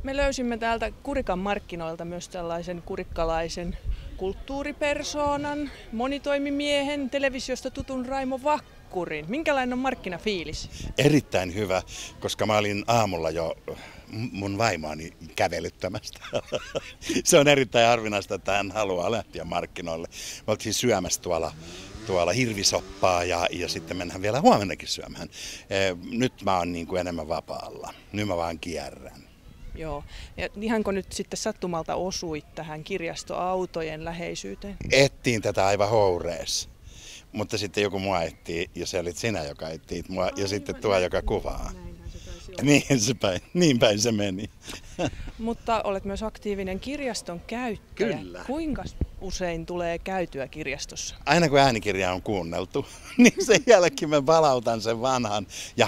Me löysimme täältä Kurikan markkinoilta myös tällaisen kurikkalaisen kulttuuripersoonan, monitoimimiehen, televisiosta tutun Raimo Vakkurin. Minkälainen on markkinafiilis? Erittäin hyvä, koska mä olin aamulla jo mun vaimoani kävelyttämästä. Se on erittäin harvinaista, että hän haluaa lähteä markkinoille. Me oltiin syömässä tuolla hirvisoppaa ja sitten mennään vielä huomennakin syömään. Nyt mä oon niin kuin enemmän vapaalla. Nyt mä vaan kierrän. Joo. Ja ihanko nyt sitten sattumalta osuit tähän kirjastoautojen läheisyyteen? Ettiin tätä aivan hourees. Mutta sitten joku mua etsii ja se olit sinä, joka etsii mua ja sitten tuo, joka kuvaa. Niin päin se meni. Mutta olet myös aktiivinen kirjaston käyttäjä. Kyllä. Kuinka usein tulee käytyä kirjastossa? Aina kun äänikirja on kuunneltu, niin sen jälkeen mä palautan sen vanhan ja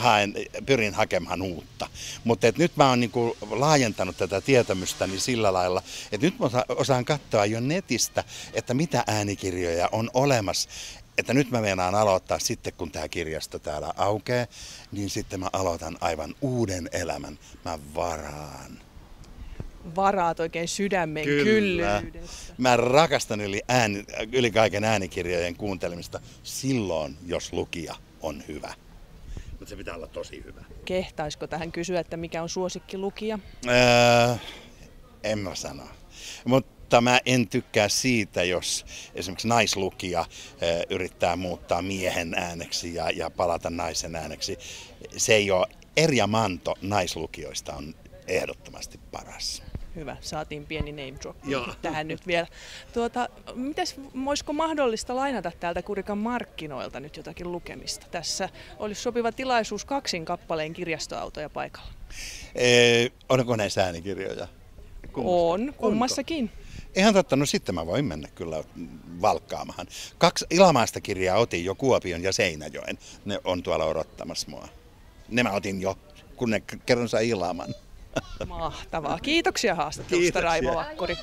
pyrin hakemaan uutta. Mutta nyt mä oon niinku laajentanut tätä tietämystäni sillä lailla, että nyt mä osaan katsoa jo netistä, että mitä äänikirjoja on olemassa. Että nyt mä meinaan aloittaa sitten, kun tämä kirjasto täällä aukeaa, niin sitten mä aloitan aivan uuden elämän. Mä varaan. Varaat oikein sydämen kyllyydessä. Mä rakastan yli kaiken äänikirjojen kuuntelemista silloin, jos lukija on hyvä. Mutta se pitää olla tosi hyvä. Kehtaisiko tähän kysyä, että mikä on suosikkilukija? En mä sano. Mutta mä en tykkää siitä, jos esimerkiksi naislukija yrittää muuttaa miehen ääneksi ja palata naisen ääneksi. Se ei ole, Erja Manto naislukijoista on ehdottomasti paras. Hyvä, saatiin pieni name drop tähän nyt vielä. Olisiko mahdollista lainata täältä Kurikan markkinoilta nyt jotakin lukemista? Tässä olisi sopiva tilaisuus 2 kappaleen kirjastoautoja paikalla. Onko näissä äänikirjoja? On, kummassakin. Ihan totta, no sitten mä voin mennä kyllä valkkaamaan. 2 ilmaista kirjaa otin jo Kuopion ja Seinäjoen. Ne on tuolla odottamassa mua. Ne mä otin jo, kun ne kerran sai ilman. Mahtavaa. Kiitoksia haastattelusta, Raimo Vakkuri.